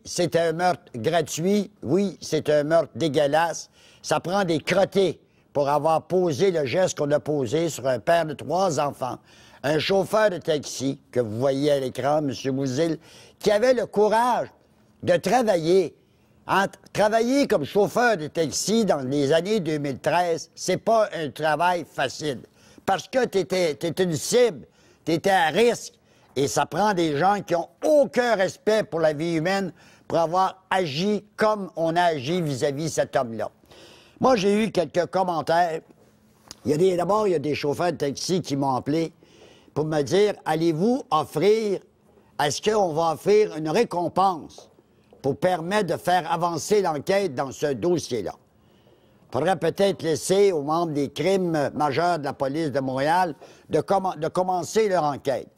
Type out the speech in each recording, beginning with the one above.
c'est un meurtre gratuit. Oui, c'est un meurtre dégueulasse. Ça prend des crottés pour avoir posé le geste qu'on a posé sur un père de 3 enfants, un chauffeur de taxi, que vous voyez à l'écran, M. Mouzil, qui avait le courage de travailler. Travailler comme chauffeur de taxi dans les années 2013, c'est pas un travail facile. Parce que t'étais une cible, t'étais à risque. Et ça prend des gens qui ont aucun respect pour la vie humaine pour avoir agi comme on a agi vis-à-vis de cet homme-là. Moi, j'ai eu quelques commentaires. D'abord, il y a des chauffeurs de taxi qui m'ont appelé pour me dire, allez-vous offrir, est-ce qu'on va offrir une récompense pour permettre de faire avancer l'enquête dans ce dossier-là? Il faudrait peut-être laisser aux membres des crimes majeurs de la police de Montréal de commencer leur enquête.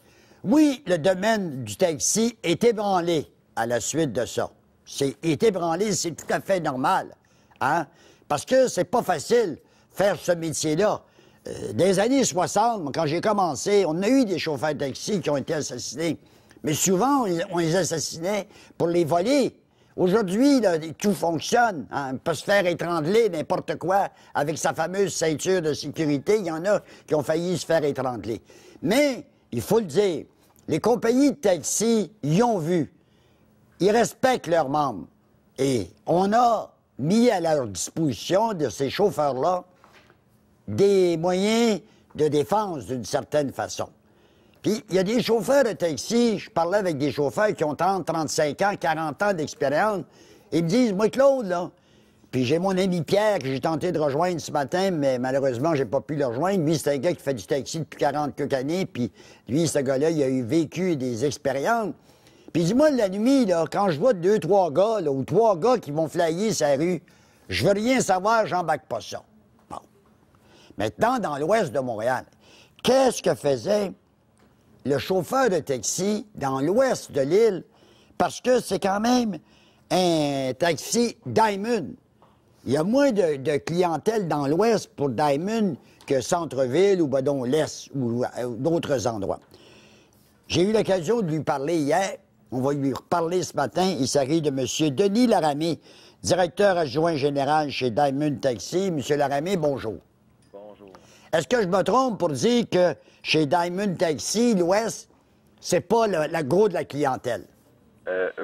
Oui, le domaine du taxi est ébranlé à la suite de ça. Est ébranlé, c'est tout à fait normal. Hein? Parce que c'est pas facile faire ce métier-là. Dans les années 60, quand j'ai commencé, on a eu des chauffeurs de taxi qui ont été assassinés. Mais souvent, on les assassinait pour les voler. Aujourd'hui, là, tout fonctionne. Hein? On peut se faire étrangler n'importe quoi avec sa fameuse ceinture de sécurité. Il y en a qui ont failli se faire étrangler. Mais, il faut le dire, les compagnies de taxi y ont vu. Ils respectent leurs membres. Et on a mis à leur disposition de ces chauffeurs-là des moyens de défense d'une certaine façon. Puis, il y a des chauffeurs de taxi, je parlais avec des chauffeurs qui ont 30, 35 ans, 40 ans d'expérience, ils me disent, moi, Claude, là, puis j'ai mon ami Pierre que j'ai tenté de rejoindre ce matin, mais malheureusement, j'ai pas pu le rejoindre. Lui, c'est un gars qui fait du taxi depuis 40 quelques années, puis lui, ce gars-là, il a eu vécu des expériences. Puis dis-moi, la nuit, là, quand je vois 2, 3 gars, là, ou 3 gars qui vont flyer sa rue, je veux rien savoir, j'embarque pas ça. Bon. Maintenant, dans l'ouest de Montréal, qu'est-ce que faisait le chauffeur de taxi dans l'ouest de l'île? Parce que c'est quand même un taxi Diamond. Il y a moins de clientèle dans l'ouest pour Diamond que Centre-Ville ou Bedon-l'Est ou d'autres endroits. J'ai eu l'occasion de lui parler hier. On va lui reparler ce matin. Il s'agit de M. Denis Laramé, directeur adjoint général chez Diamond Taxi. M. Laramé, bonjour. Bonjour. Est-ce que je me trompe pour dire que chez Diamond Taxi, l'Ouest, c'est pas le gros de la clientèle?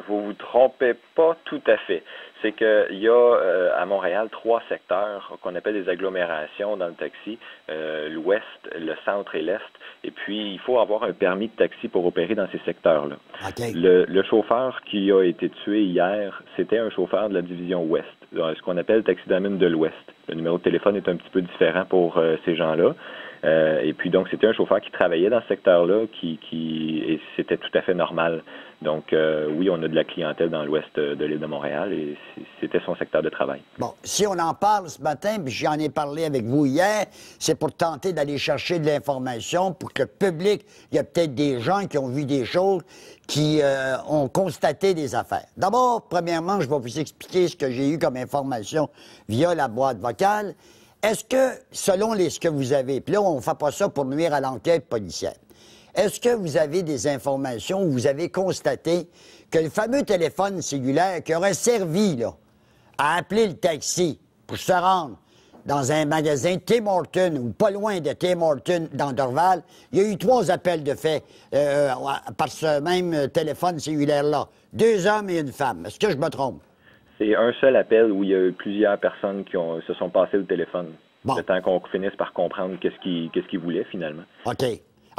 Vous vous trompez pas tout à fait. C'est qu'il y a à Montréal 3 secteurs qu'on appelle des agglomérations dans le taxi, l'Ouest, le Centre et l'Est. Et puis, il faut avoir un permis de taxi pour opérer dans ces secteurs-là. Okay. Le chauffeur qui a été tué hier, c'était un chauffeur de la division Ouest, ce qu'on appelle Taxi Diamond de l'Ouest. Le numéro de téléphone est un petit peu différent pour ces gens-là. Et puis, donc, c'était un chauffeur qui travaillait dans ce secteur-là, et c'était tout à fait normal. Donc, oui, on a de la clientèle dans l'ouest de l'île de Montréal et c'était son secteur de travail. Bon, si on en parle ce matin, puis j'en ai parlé avec vous hier, c'est pour tenter d'aller chercher de l'information pour que le public, il y a peut-être des gens qui ont vu des choses, qui ont constaté des affaires. D'abord, premièrement, je vais vous expliquer ce que j'ai eu comme information via la boîte vocale. Est-ce que, selon ce que vous avez, puis là, on ne fait pas ça pour nuire à l'enquête policière, est-ce que vous avez des informations où vous avez constaté que le fameux téléphone cellulaire qui aurait servi là, à appeler le taxi pour se rendre dans un magasin Tim Hortons ou pas loin de Tim Hortons dans Dorval, il y a eu 3 appels de fait par ce même téléphone cellulaire-là. 2 hommes et une femme. Est-ce que je me trompe? C'est un seul appel où il y a eu plusieurs personnes qui se sont passées le téléphone. Bon. Le temps qu'on finisse par comprendre qu'est-ce qu'ils voulaient finalement. OK.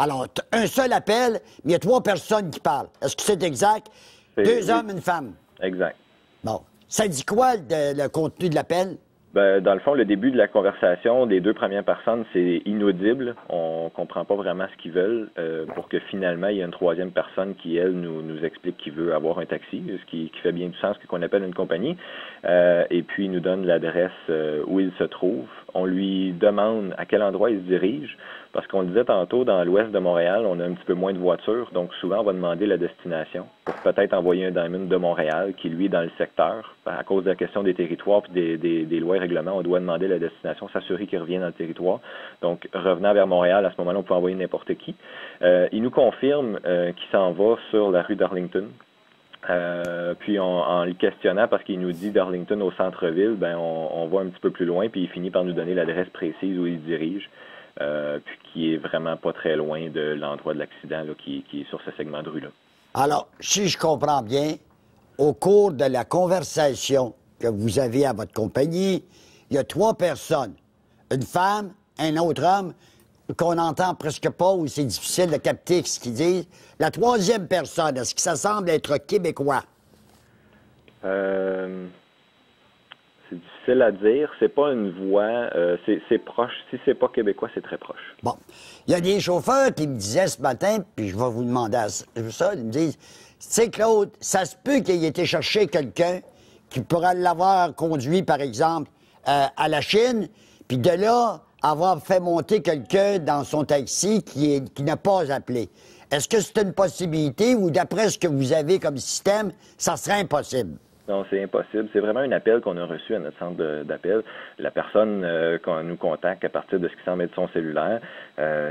Alors, un seul appel, mais il y a 3 personnes qui parlent. Est-ce que c'est exact? 2 hommes, une femme. Exact. Bon. Ça dit quoi, le contenu de l'appel? Ben, dans le fond, le début de la conversation des 2 premières personnes, c'est inaudible. On comprend pas vraiment ce qu'ils veulent pour que finalement, il y ait une 3e personne qui, elle, nous explique qu'il veut avoir un taxi, ce qui fait bien du sens, qu'on appelle une compagnie. Et puis, il nous donne l'adresse où il se trouve. On lui demande à quel endroit il se dirige. Parce qu'on le disait tantôt, dans l'ouest de Montréal, on a un petit peu moins de voitures, donc souvent on va demander la destination pour peut-être envoyer un Diamond de Montréal qui, lui, est dans le secteur. À cause de la question des territoires et des lois et règlements, on doit demander la destination, s'assurer qu'il revient dans le territoire. Donc, revenant vers Montréal, à ce moment-là, on peut envoyer n'importe qui. Il nous confirme qu'il s'en va sur la rue d'Arlington. Puis en le questionnant, parce qu'il nous dit Darlington au centre-ville, ben on va un petit peu plus loin, puis il finit par nous donner l'adresse précise où il se dirige, puis qui est vraiment pas très loin de l'endroit de l'accident là, qui est sur ce segment de rue-là. Alors, si je comprends bien, au cours de la conversation que vous avez à votre compagnie, il y a 3 personnes. Une femme, un autre homme, qu'on n'entend presque pas ou c'est difficile de capter ce qu'ils disent. La 3e personne, est-ce que ça semble être québécois? C'est difficile à dire. C'est pas une voix. C'est proche. Si c'est pas québécois, c'est très proche. Bon. Il y a des chauffeurs qui me disaient ce matin, puis je vais vous demander ça, ils me disent, tu sais, Claude, ça se peut qu'il ait été chercher quelqu'un qui pourra l'avoir conduit, par exemple, à la Chine, puis de là, avoir fait monter quelqu'un dans son taxi qui n'a pas appelé. Est-ce que c'est une possibilité ou d'après ce que vous avez comme système, ça serait impossible? Non, c'est impossible. C'est vraiment un appel qu'on a reçu à notre centre d'appel. La personne qu'on nous contacte à partir de ce qui semble être son cellulaire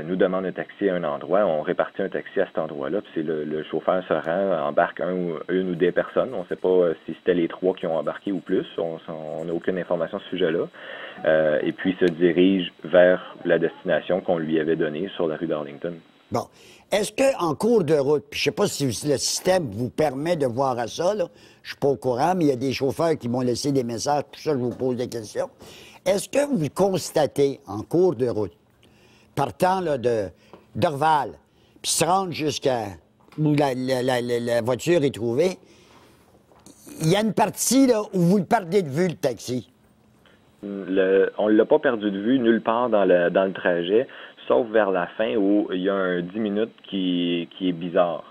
nous demande un taxi à un endroit. On répartit un taxi à cet endroit-là. Puis c'est le chauffeur se rend, embarque une ou des personnes. On ne sait pas si c'était les 3 qui ont embarqué ou plus. On n'a aucune information à ce sujet-là. Et puis se dirige vers la destination qu'on lui avait donnée sur la rue d'Arlington. Bon. Est-ce qu'en cours de route, puis je sais pas si le système vous permet de voir à ça, là, je suis pas au courant, mais il y a des chauffeurs qui m'ont laissé des messages, pour ça je vous pose des questions. Est-ce que vous constatez en cours de route, partant là, d'Orval, puis se rendre jusqu'à où la voiture est trouvée, il y a une partie là, où vous le perdez de vue, le taxi? On ne l'a pas perdu de vue nulle part dans le trajet, sauf vers la fin où il y a un 10 minutes qui est bizarre.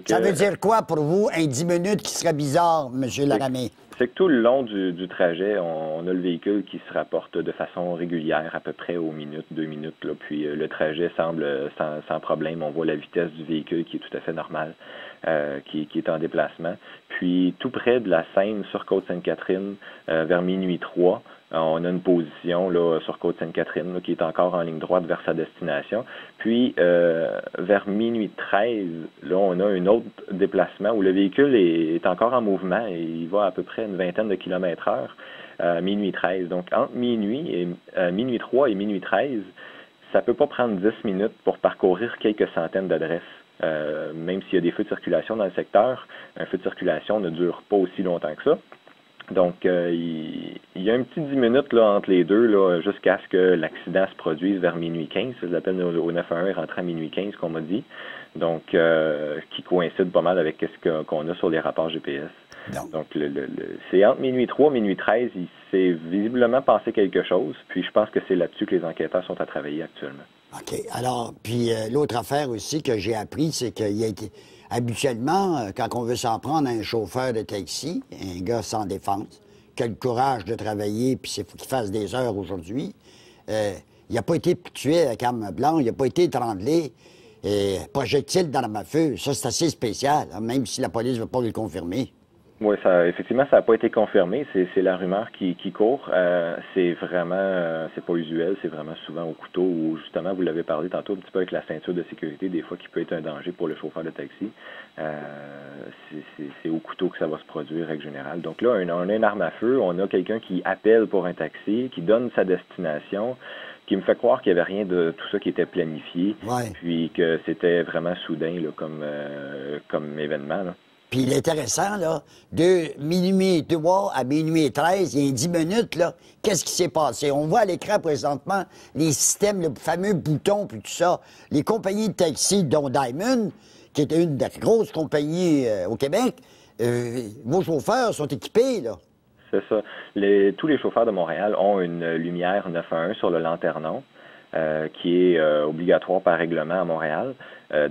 Ça veut dire quoi pour vous, un 10 minutes qui serait bizarre, M. Laramé? C'est que tout le long du trajet, on a le véhicule qui se rapporte de façon régulière, à peu près aux minutes, 2 minutes. Là, puis le trajet semble sans problème. On voit la vitesse du véhicule qui est tout à fait normale, qui est en déplacement. Puis tout près de la Seine sur Côte-Sainte-Catherine, vers minuit 3, on a une position là, sur Côte-Sainte-Catherine là, qui est encore en ligne droite vers sa destination. Puis, vers minuit 13, là, on a un autre déplacement où le véhicule est encore en mouvement et il va à peu près une vingtaine de kilomètres heure à minuit 13. Donc, entre minuit 3 et minuit 13, ça peut pas prendre 10 minutes pour parcourir quelques centaines d'adresses. Même s'il y a des feux de circulation dans le secteur, un feu de circulation ne dure pas aussi longtemps que ça. Donc, il y a un petit 10 minutes là, entre les deux là, jusqu'à ce que l'accident se produise vers minuit 15. L'appel au 911 est rentré à minuit 15, qu'on m'a dit. Donc, qui coïncide pas mal avec ce qu'on a sur les rapports GPS. Non. Donc, c'est entre minuit 3 et minuit 13, il s'est visiblement passé quelque chose. Puis, je pense que c'est là-dessus que les enquêteurs sont à travailler actuellement. OK. Alors, puis l'autre affaire aussi que j'ai appris, c'est qu'il y a été... Habituellement, quand on veut s'en prendre à un chauffeur de taxi, un gars sans défense, qui a le courage de travailler, puis il faut qu'il fasse des heures aujourd'hui, il n'a pas été tué avec arme blanche, il n'a pas été étranglé, projectile d'arme à feu. Ça, c'est assez spécial, hein, même si la police ne veut pas le confirmer. Oui, effectivement, ça n'a pas été confirmé. C'est la rumeur qui court. C'est vraiment, c'est pas usuel. C'est vraiment souvent au couteau ou justement, vous l'avez parlé tantôt un petit peu avec la ceinture de sécurité, des fois qui peut être un danger pour le chauffeur de taxi. C'est au couteau que ça va se produire, règle générale. Donc là, on a une arme à feu. On a quelqu'un qui appelle pour un taxi, qui donne sa destination, qui me fait croire qu'il n'y avait rien de tout ça qui était planifié, ouais. Puis que c'était vraiment soudain là, comme événement. Là. Puis l'intéressant, là, de minuit 3 à minuit 13, il y a 10 minutes, là, qu'est-ce qui s'est passé? On voit à l'écran présentement les systèmes, le fameux bouton, puis tout ça. Les compagnies de taxi, dont Diamond, qui est une des grosses compagnies au Québec, vos chauffeurs sont équipés, là. C'est ça. Tous les chauffeurs de Montréal ont une lumière 911 sur le lanternon, qui est obligatoire par règlement à Montréal.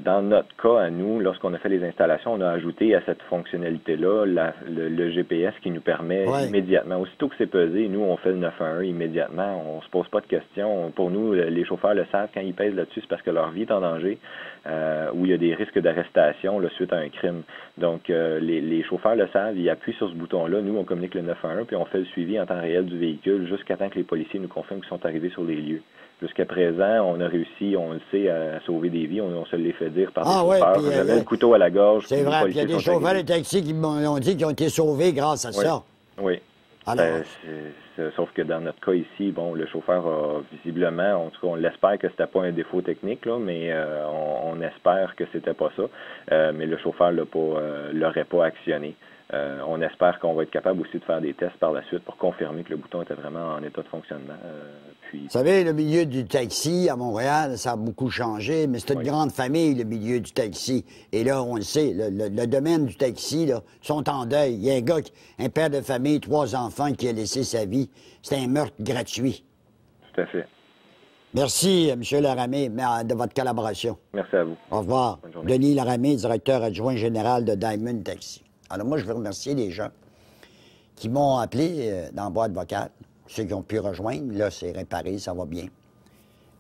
Dans notre cas, à nous, lorsqu'on a fait les installations, on a ajouté à cette fonctionnalité-là le GPS qui nous permet immédiatement, aussitôt que c'est pesé, nous, on fait le 911 immédiatement. On se pose pas de questions. Pour nous, les chauffeurs le savent, quand ils pèsent là-dessus, c'est parce que leur vie est en danger, où il y a des risques d'arrestation là, suite à un crime. Donc, les chauffeurs le savent, ils appuient sur ce bouton-là. Nous, on communique le 911, puis on fait le suivi en temps réel du véhicule jusqu'à temps que les policiers nous confirment qu'ils sont arrivés sur les lieux. Jusqu'à présent, on a réussi, on le sait, à sauver des vies. On se l'ai fait dire par des Ah ouais, chauffeurs. puis, J'avais le couteau à la gorge. C'est puis les vrai, puis il y a policiers des sont chauffeurs de arrivés. taxi qui m'ont dit qu'ils ont été sauvés grâce à Oui. ça. Oui. Alors, Sauf que dans notre cas ici, bon, le chauffeur a visiblement, en tout cas, on l'espère que c'était pas un défaut technique, là, mais on espère que c'était pas ça. Mais le chauffeur l'aurait pas actionné. On espère qu'on va être capable aussi de faire des tests par la suite pour confirmer que le bouton était vraiment en état de fonctionnement. vous savez, le milieu du taxi à Montréal, ça a beaucoup changé, mais c'est une grande famille, le milieu du taxi. Et là, on le sait, le domaine du taxi, là, sont en deuil. Il y a un père de famille, 3 enfants qui a laissé sa vie. C'est un meurtre gratuit. Tout à fait. Merci, M. Laramé, de votre collaboration. Merci à vous. Au revoir. Denis Laramé, directeur adjoint général de Diamond Taxi. Alors moi, je veux remercier les gens qui m'ont appelé dans la boîte vocale, ceux qui ont pu rejoindre. Là, c'est réparé, ça va bien.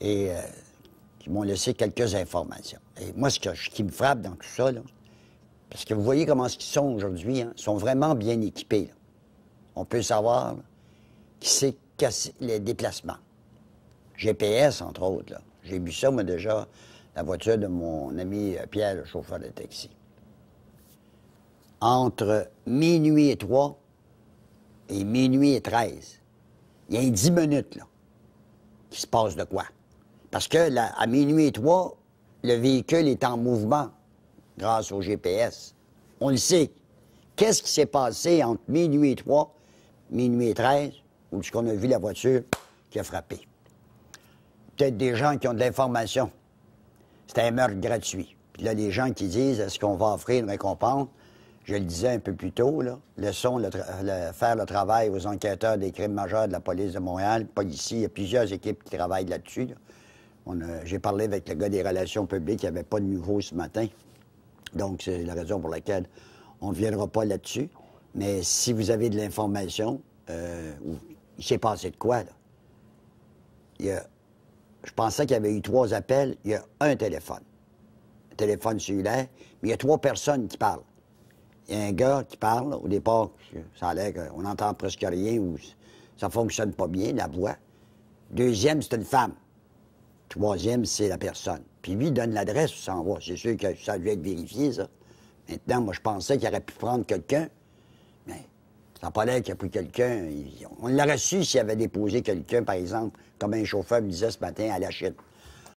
Et qui m'ont laissé quelques informations. Et moi, ce qui me frappe dans tout ça, là, parce que vous voyez comment ils sont aujourd'hui, hein, ils sont vraiment bien équipés. Là. On peut savoir là, qui sait casser les déplacements. GPS, entre autres. J'ai vu ça, moi, déjà, la voiture de mon ami Pierre, le chauffeur de taxi. Entre minuit et 3 et minuit et 13, il y a 10 minutes, là, qui se passe de quoi. Parce que, là, à minuit et 3, le véhicule est en mouvement grâce au GPS. On le sait. Qu'est-ce qui s'est passé entre minuit et 3, minuit et 13, où est-ce qu'on a vu la voiture qui a frappé? Peut-être des gens qui ont de l'information. C'est un meurtre gratuit. Puis là, les gens qui disent, est-ce qu'on va offrir une récompense? Je le disais un peu plus tôt, là, faire le travail aux enquêteurs des crimes majeurs de la police de Montréal, pas ici, il y a plusieurs équipes qui travaillent là-dessus. Là. J'ai parlé avec le gars des relations publiques, il n'y avait pas de nouveau ce matin. Donc, c'est la raison pour laquelle on ne viendra pas là-dessus. Mais si vous avez de l'information, il s'est passé de quoi, là? Je pensais qu'il y avait eu 3 appels, il y a un téléphone. Un téléphone cellulaire, mais il y a 3 personnes qui parlent. Il y a un gars qui parle, au départ, ça a l'air qu'on n'entend presque rien ou ça fonctionne pas bien, la voix. Deuxième, c'est une femme. Troisième, c'est la personne. Puis lui, il donne l'adresse où ça en va. C'est sûr que ça a dû être vérifié, ça. Maintenant, moi, je pensais qu'il aurait pu prendre quelqu'un, mais ça n'a pas l'air qu'il a pris quelqu'un. On l'aurait su s'il avait déposé quelqu'un, par exemple, comme un chauffeur me disait ce matin à la Chine.